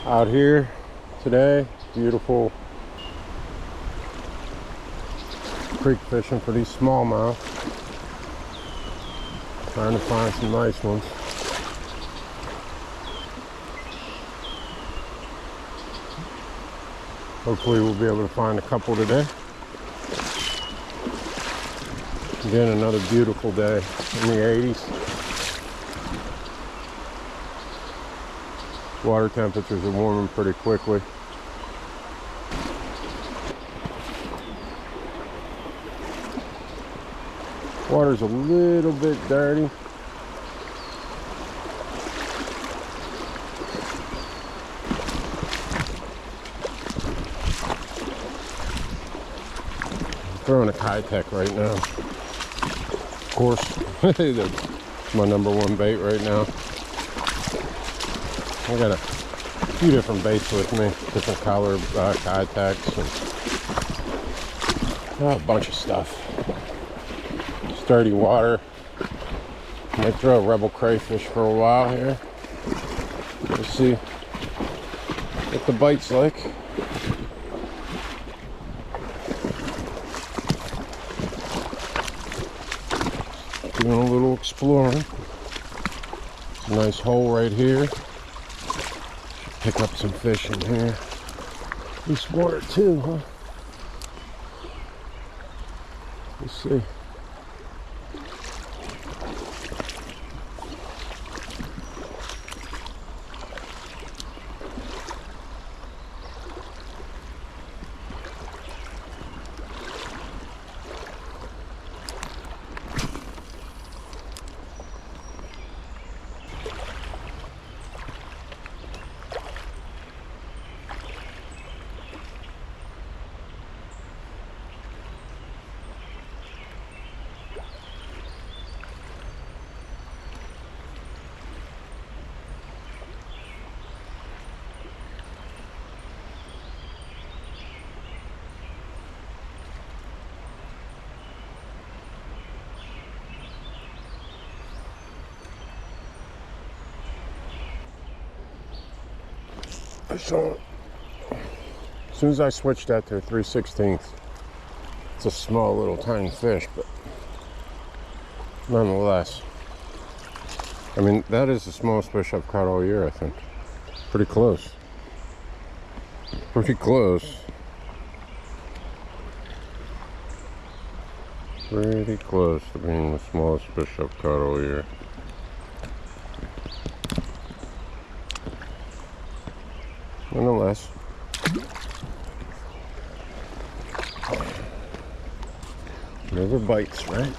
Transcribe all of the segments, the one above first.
Out here today, beautiful creek fishing for these smallmouth. Trying to find some nice ones. Hopefully we'll be able to find a couple today. Again, another beautiful day in the 80s. Water temperatures are warming pretty quickly. Water's a little bit dirty. I'm throwing a Kitech right now. Of course, that's my #1 bait right now. I got a few different baits with me, different color Kitechs and a bunch of stuff. Sturdy water. Might throw a rebel crayfish for a while here. We'll see what the bite's like. Doing a little exploring. It's a nice hole right here. Pick up some fish in here. At least one or two, huh? Let's see. So, as soon as I switched that to a 3/16, it's a small little tiny fish, but nonetheless, I mean, that is the smallest fish I've caught all year, I think. Pretty close. Pretty close. Pretty close to being the smallest fish I've caught all year. Nonetheless, whatever bites, right?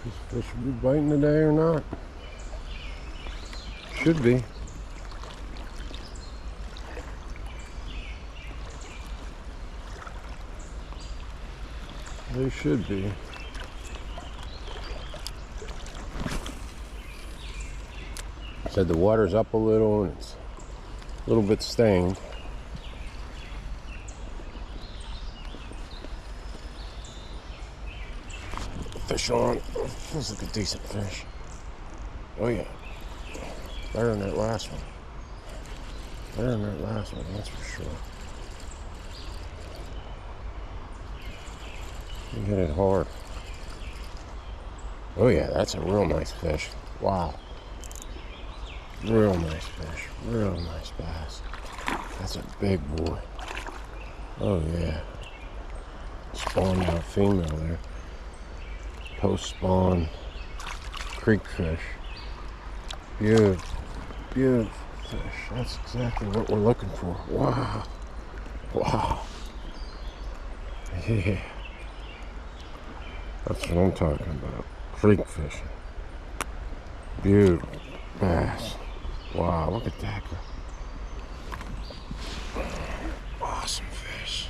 This fish will be biting today or not? Should be. They should be. Said the water's up a little and it's a little bit stained. Fish on. Feels like a decent fish. Oh yeah. Better than that last one. Better than that last one, that's for sure. He hit it hard. Oh yeah, that's a real nice fish. Wow. Real nice fish. Real nice bass. That's a big boy. Oh yeah. Spawned out female there. Post-spawn creek fish. Beautiful. Beautiful fish. That's exactly what we're looking for. Wow. Wow. Yeah. That's what I'm talking about. Creek fishing. Beautiful bass. Wow, look at that. Awesome fish.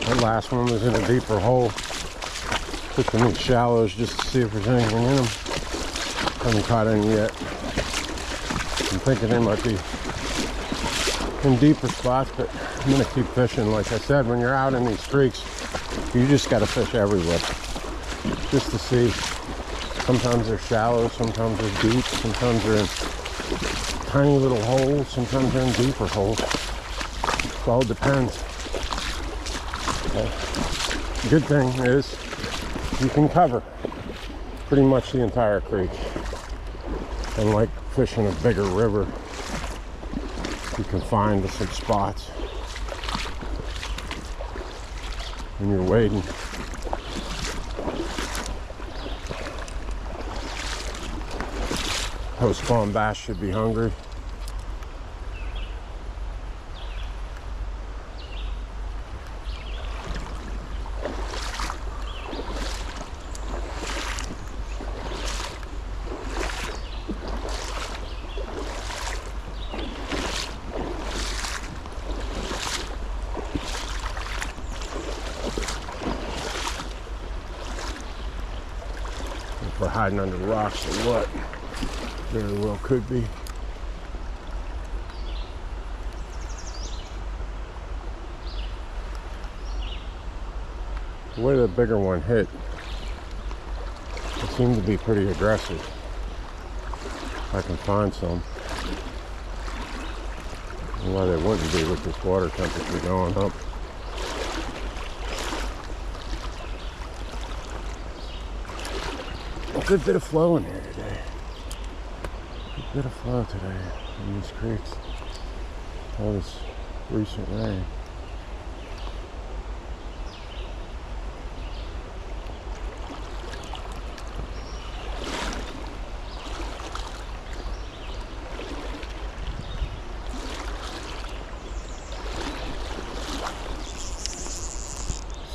The last one was in a deeper hole. Fishing in shallows just to see if there's anything in them. Haven't caught any yet. I'm thinking they might be in deeper spots, but I'm gonna keep fishing. Like I said, when you're out in these creeks, you just gotta fish everywhere. Just to see. Sometimes they're shallow, sometimes they're deep, sometimes they're in tiny little holes, sometimes they're in deeper holes. It all depends. The good thing is you can cover pretty much the entire creek. Unlike fishing a bigger river, you can find some spots when you're wading. Post-spawn bass should be hungry. If we're hiding under rocks or what? Very well could be. The way the bigger one hit, it seemed to be pretty aggressive. If I can find some. Why they wouldn't be with this water temperature going up. A good bit of flow in here today. A bit of flow today in these creeks. All this recent rain.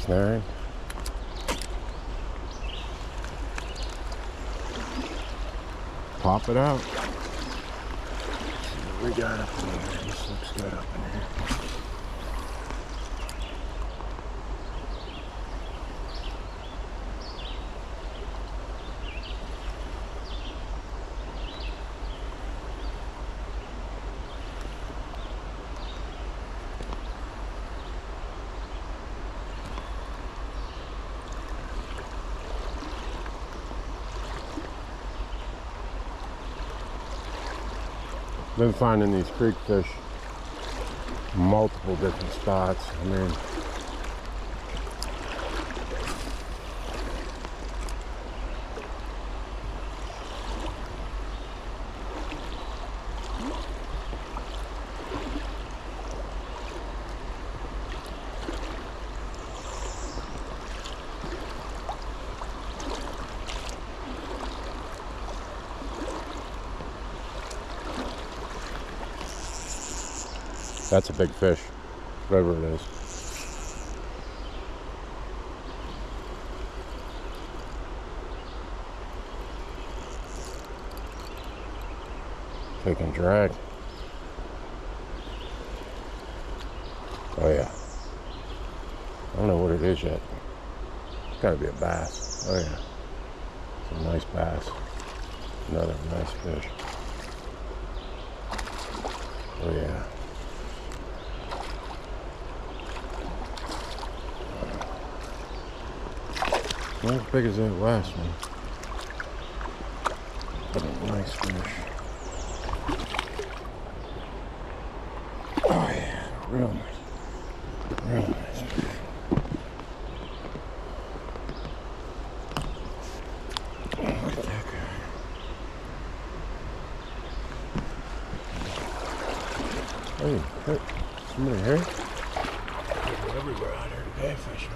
Snaring. Pop it out. Let's see what we got up in here. This looks good up in here. Been finding these creek fish multiple different spots. I mean, that's a big fish, whatever it is. Taking drag. Oh yeah. I don't know what it is yet. It's gotta be a bass. Oh yeah. It's a nice bass. Another nice fish. Oh yeah. Not as big as that last one. But a nice fish. Oh yeah, real nice. Real nice fish. Look at that guy. Hey, hey, somebody here? People everywhere out here today fishing.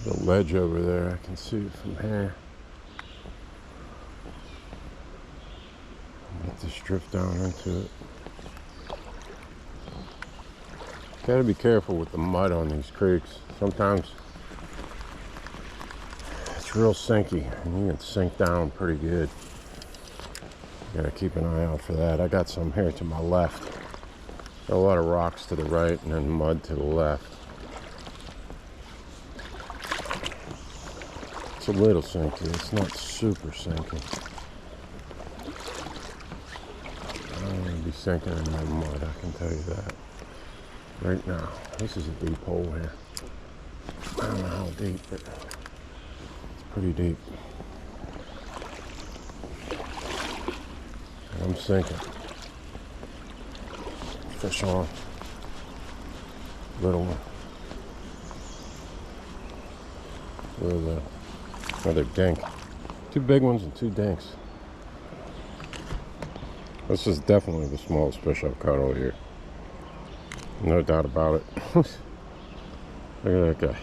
The ledge over there, I can see it from here. Let this drift down into it. Gotta be careful with the mud on these creeks. Sometimes it's real sinky and you can sink down pretty good. Gotta keep an eye out for that. I got some here to my left. Got a lot of rocks to the right and then mud to the left. It's a little sinky. It's not super sinky. I don't want to be sinking in that mud, I can tell you that. Right now. This is a deep hole here. I don't know how deep, but it's pretty deep. And I'm sinking. Fish on. Little one. With another dink. 2 big ones and 2 dinks. This is definitely the smallest fish I've caught all year. No doubt about it. Look at that guy.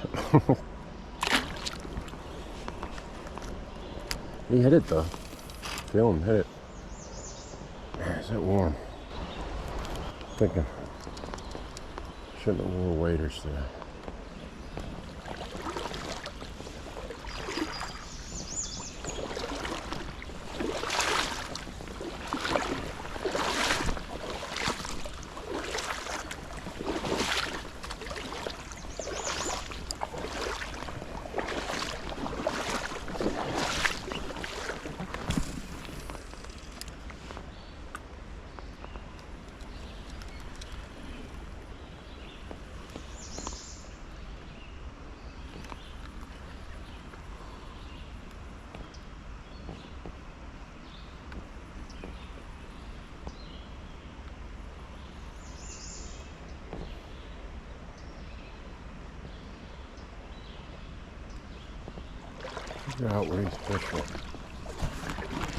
He hit it though. Feel him hit it. Man, is it warm? Thinking shouldn't have wore waders today. Figure out where these fish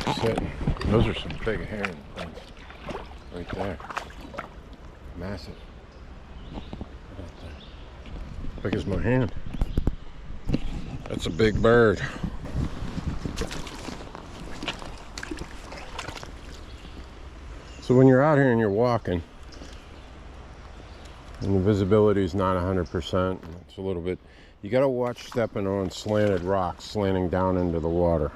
are sitting. Those are some big herring things right there. Massive. Look at that. Big as my hand. That's a big bird. So when you're out here and you're walking and the visibility is not 100%, it's a little bit, you got to watch stepping on slanted rocks, slanting down into the water.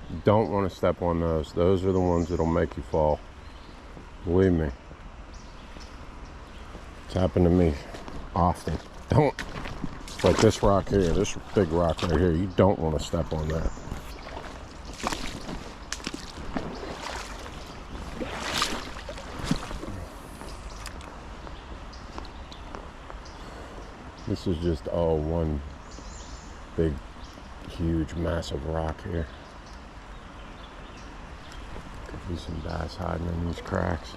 You don't want to step on those. Those are the ones that'll make you fall. Believe me. It's happened to me often. Don't. Like this rock here, this big rock right here, you don't want to step on that. This is just all one big, huge, massive rock here. Could be some bass hiding in these cracks.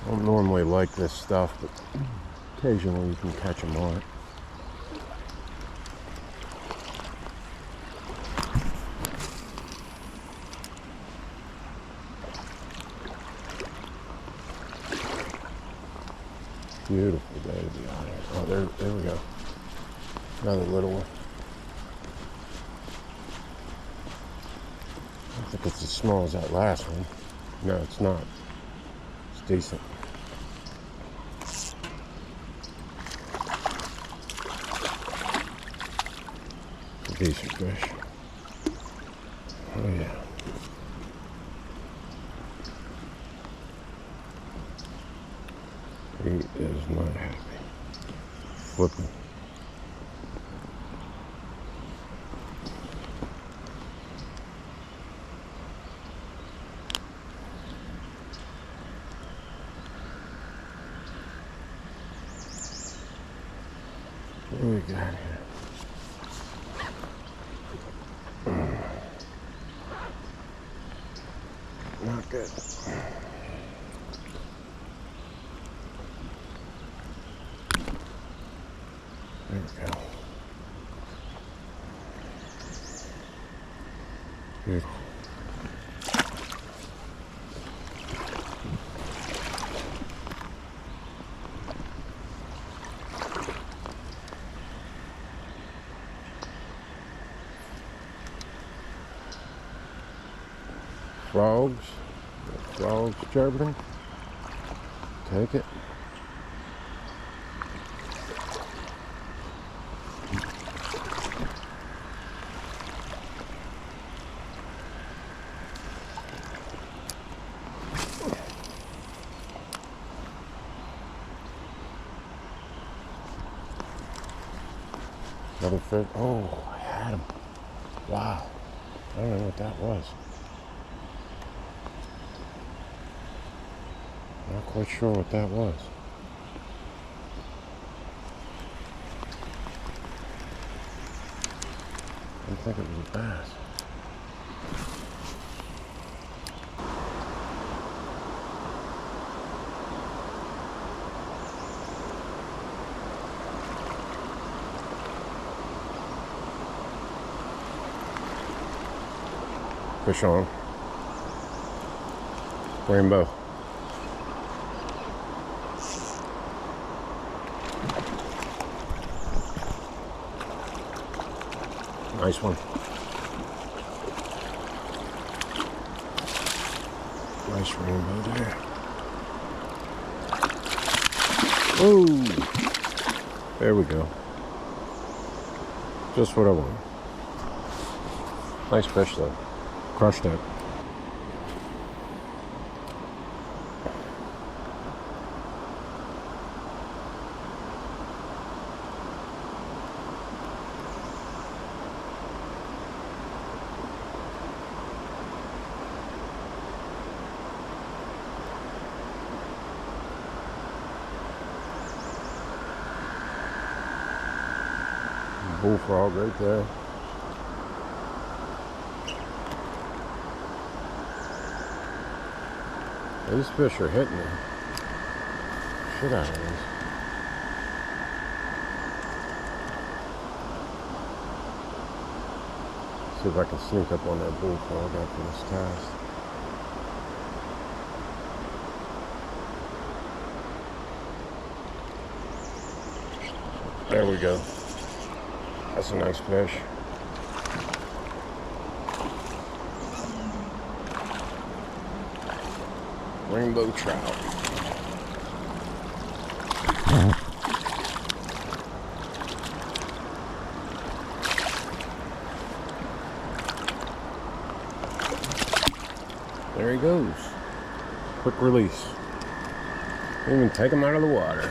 I don't normally like this stuff, but occasionally you can catch them on it. Beautiful day to be on here. Oh, there we go. Another little one. I don't think it's as small as that last one. No, it's not. It's decent. It's a decent fish. Oh yeah. He is not happy. Flipping. What do we got here? Not good. There we go. Beautiful. Frogs chirping. Take it. Another fish. Oh, I had him. Wow. I don't know what that was. Not quite sure what that was. I didn't think it was a bass. Fish on. Rainbow. Nice one. Nice rainbow there. Oh, there we go. Just what I want. Nice fish though. Crushed it. Bullfrog right there. These fish are hitting the shit out of these. See if I can sneak up on that bullfrog after this cast. There we go. That's a nice fish. Rainbow trout. There he goes. Quick release. Didn't even take him out of the water.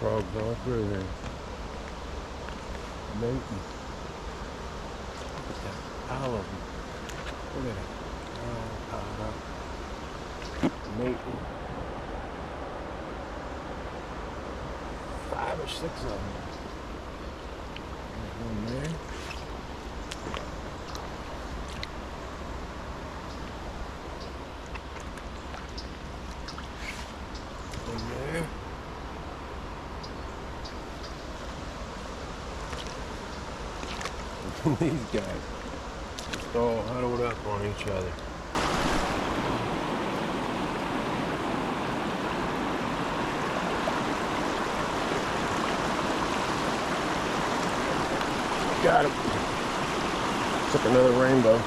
Frogs all through there. Mating. Look at that. All of them. Look at it. All piled up. Mating. 5 or 6 of them. There's one there. These guys just all huddled up on each other. Got him. Took another rainbow.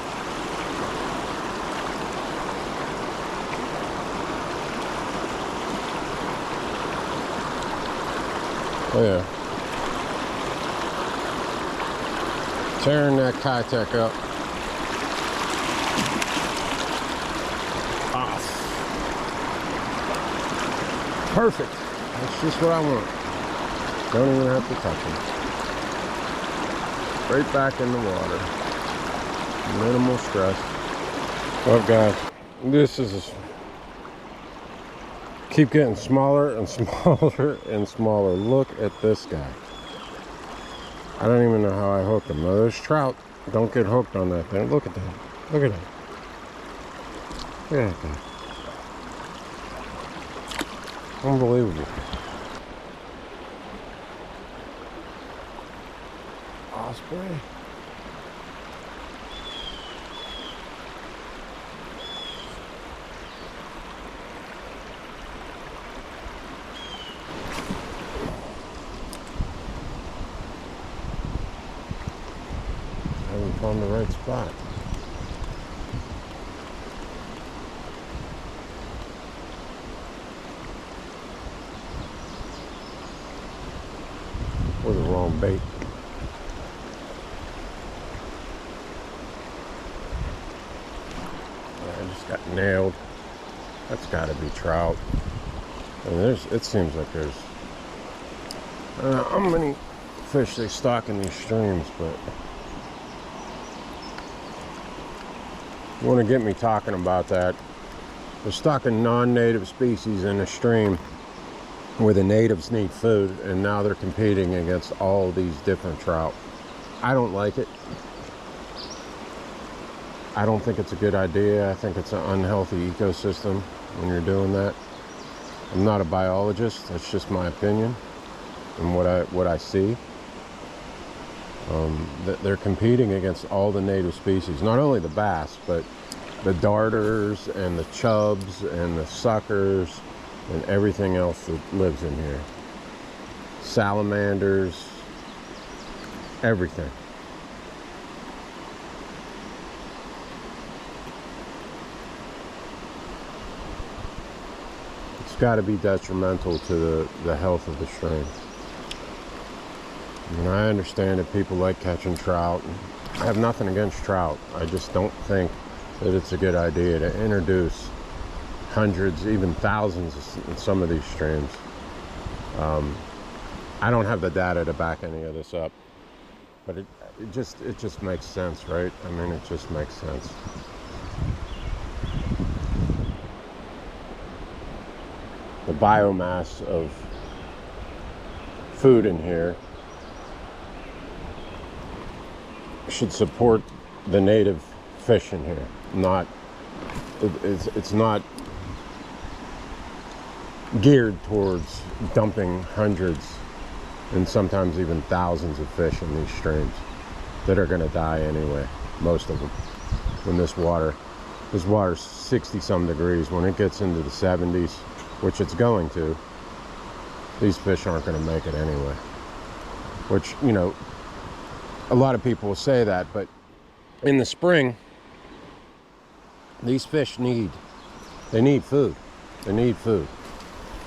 Oh yeah. Tearing that Kitech up. Ah. Perfect. That's just what I want. Don't even have to touch them. Right back in the water. Minimal stress. Well guys, this is keep getting smaller and smaller and smaller. Look at this guy. I don't even know how I hooked him. Now there's trout. Don't get hooked on that thing. Look at that. Look at that. Look at that guy. Unbelievable. Osprey. Haven't found the right spot. Or the wrong bait. I just got nailed. That's got to be trout. And it seems like there's I don't know how many fish they stock in these streams, but you want to get me talking about that. They're stocking non-native species in a stream where the natives need food, and now they're competing against all these different trout. I don't like it. I don't think it's a good idea. I think it's an unhealthy ecosystem when you're doing that. I'm not a biologist. That's just my opinion and what I see. They're competing against all the native species, not only the bass, but the darters and the chubs and the suckers and everything else that lives in here. Salamanders, everything. It's got to be detrimental to the health of the stream. I mean, I understand that people like catching trout. I have nothing against trout. I just don't think that it's a good idea to introduce hundreds, even thousands in some of these streams. I don't have the data to back any of this up, but it just makes sense, right? I mean, it just makes sense. The biomass of food in here should support the native fish in here. It's not geared towards dumping hundreds and sometimes even thousands of fish in these streams that are going to die anyway, most of them. When this water's 60 some degrees, when it gets into the 70s, which it's going to, these fish aren't going to make it anyway. Which, you know, a lot of people will say that, but in the spring, these fish need food. They need food.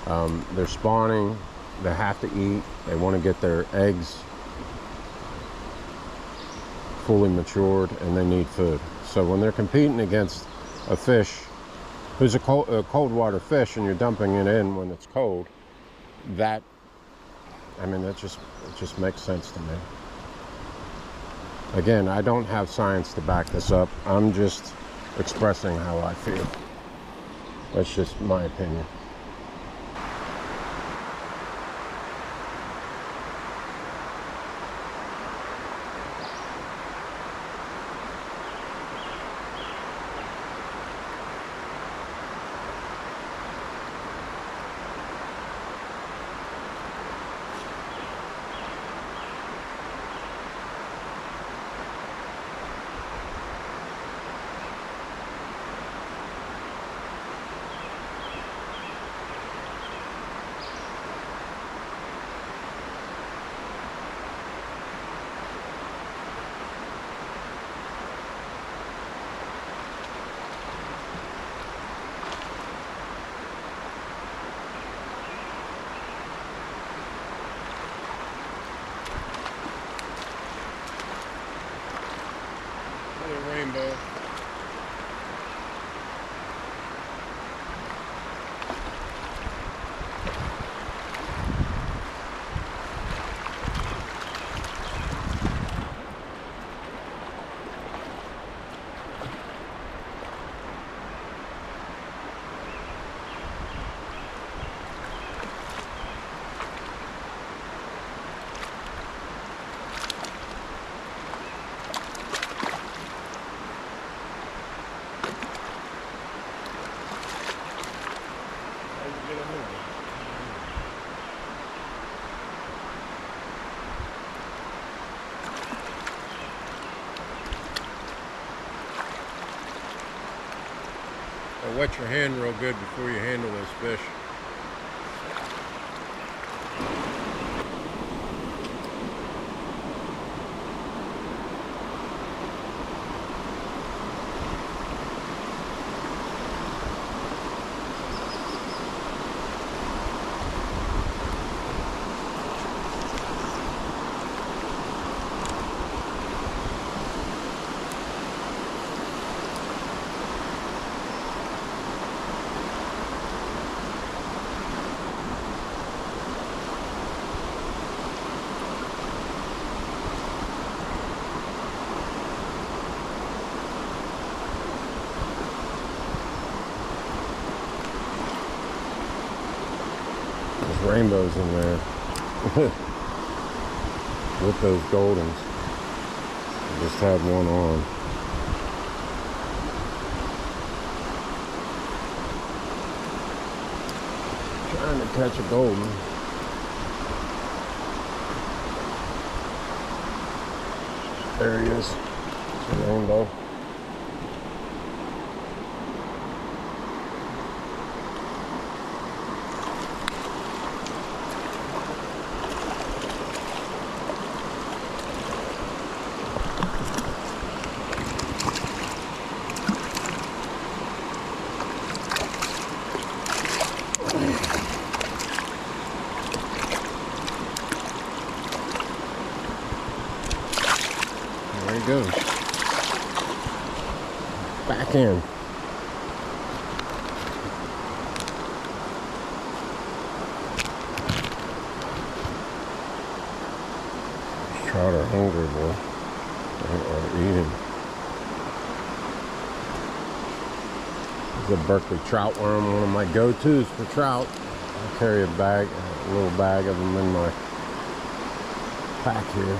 They're spawning, they have to eat, they want to get their eggs fully matured, and they need food. So when they're competing against a fish who's a cold water fish and you're dumping it in when it's cold, it just makes sense to me. Again, I don't have science to back this up. I'm just expressing how I feel. That's just my opinion. to wet your hand real good before you handle this fish. Rainbows in there with those goldens. I just had one on. Trying to catch a golden. There he is. It's a rainbow. There he goes. Back in. These trout are hungry, boy. They are eating. This is a Berkeley trout worm, one of my go-tos for trout. I carry a bag, a little bag of them in my pack here.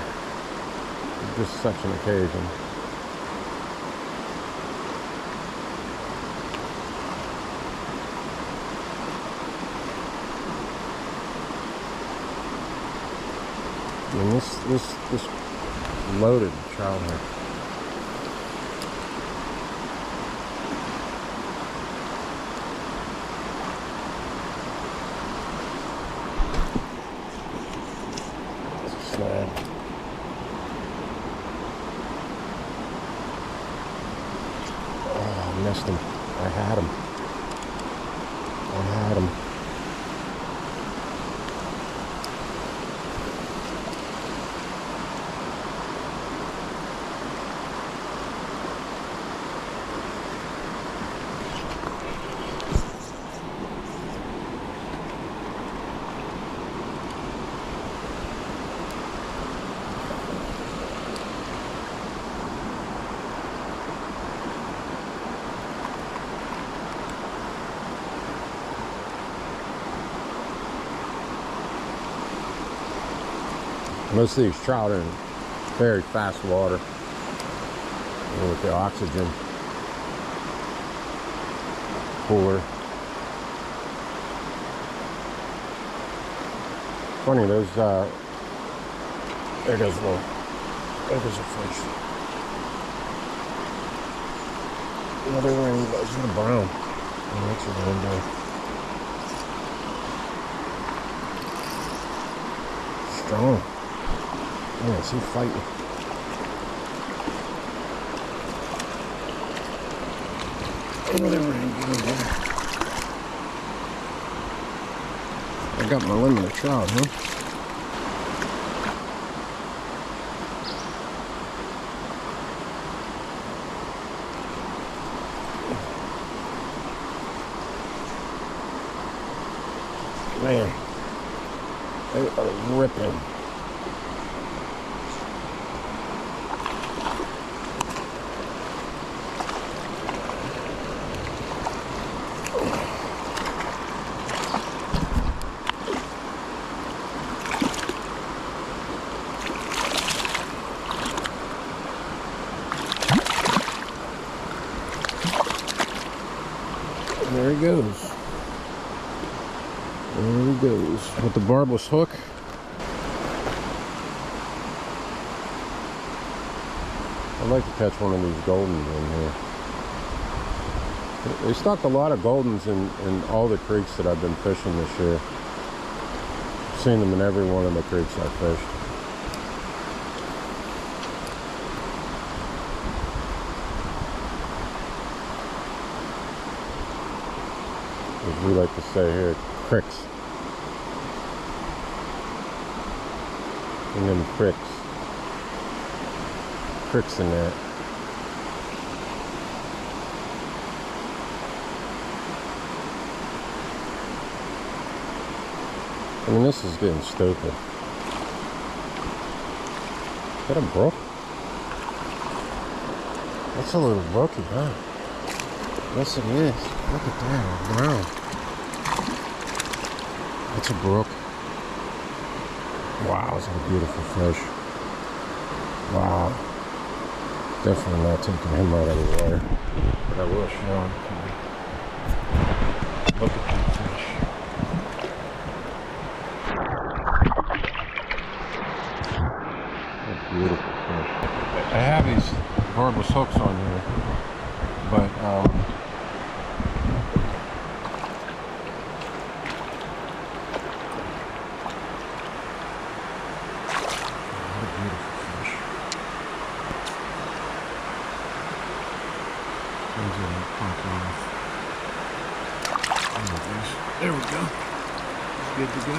Just such an occasion. And this loaded trout here. It's a snag. I missed him. I had him. Most of these trout are in very fast water with the oxygen cooler. Funny, those, there goes a fish. Another rainbow, it's in a brown. Oh, that's a rainbow. Strong. Yeah, he's fighting. Another rainbow there. I got my limit of trout, huh? Man, they are ripping. There he goes. There he goes. With the barbless hook. I'd like to catch one of these goldens in here. They stuck a lot of goldens in all the creeks that I've been fishing this year. I've seen them in every one of the creeks I fished. As we like to say here, cricks. And them cricks. Cricks in that. I mean, this is getting stupid. Is that a brook? That's a little brooky, huh? Yes, it is. Look at that. Wow. That's a brook. Wow, it's a beautiful fish. Wow. Definitely not taking him out of the water. But I will show him. Look at that fish. What a beautiful fish. I have these cordless hooks on here, but what a beautiful fish. Those are like pop off. Oh my gosh. There we go. It's good to go.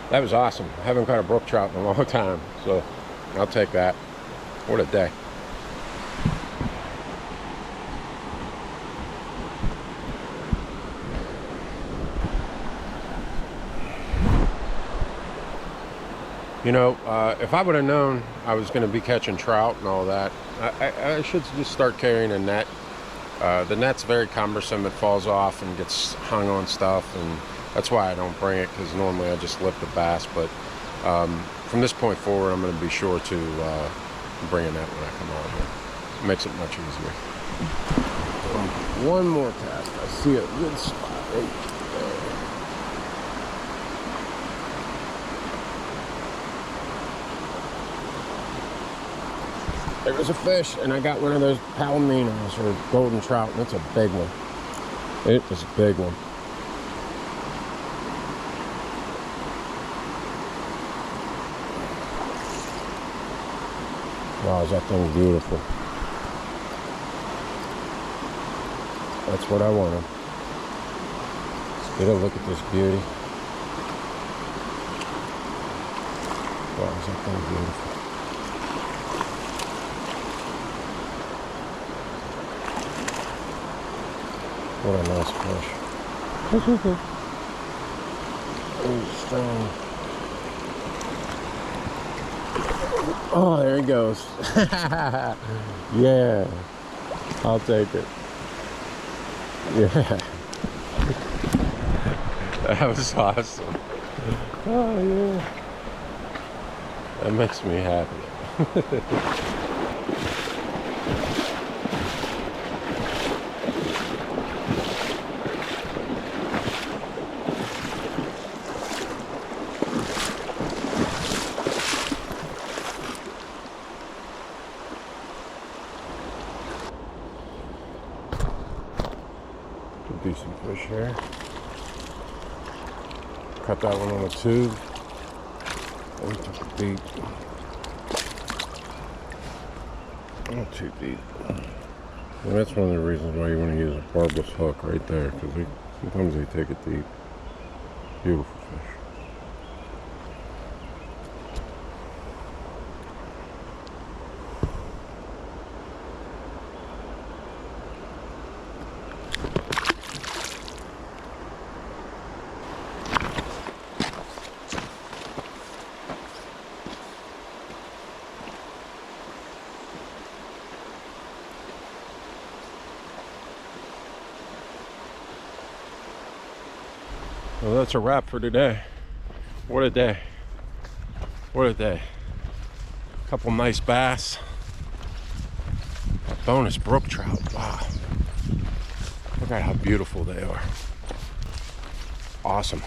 That was awesome. I haven't caught a brook trout in a long time, so I'll take that. What a day. You know, if I would have known I was going to be catching trout and all that, I should just start carrying a net. The net's very cumbersome. It falls off and gets hung on stuff, and that's why I don't bring it, because normally I just lip the bass. But from this point forward, I'm going to be sure to bring a net when I come out here. It makes it much easier. One more cast. I see a good spot right there. There was a fish, and I got one of those palominos or golden trout, and it's a big one. It was a big one. Wow, is that thing beautiful? That's what I wanted. Let's get a look at this beauty. Wow, is that thing beautiful? What a nice fish. Oh, strong. Oh, there he goes. Yeah, I'll take it. Yeah. That was awesome. Oh, yeah. That makes me happy. Decent fish here. Cut that one on a tube. And took it deep. Not too deep. And that's one of the reasons why you want to use a barbless hook right there, because sometimes they take it deep. Beautiful fish. Well, that's a wrap for today. What a day. What a day. A couple nice bass. A bonus brook trout. Wow. Look at how beautiful they are. Awesome.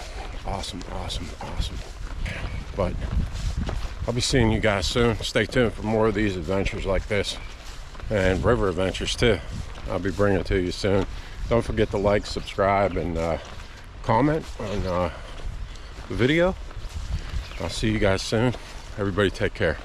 Awesome, awesome, awesome. But I'll be seeing you guys soon. Stay tuned for more of these adventures like this, and river adventures too. I'll be bringing it to you soon. Don't forget to like, subscribe, and comment on the video. I'll see you guys soon. Everybody take care.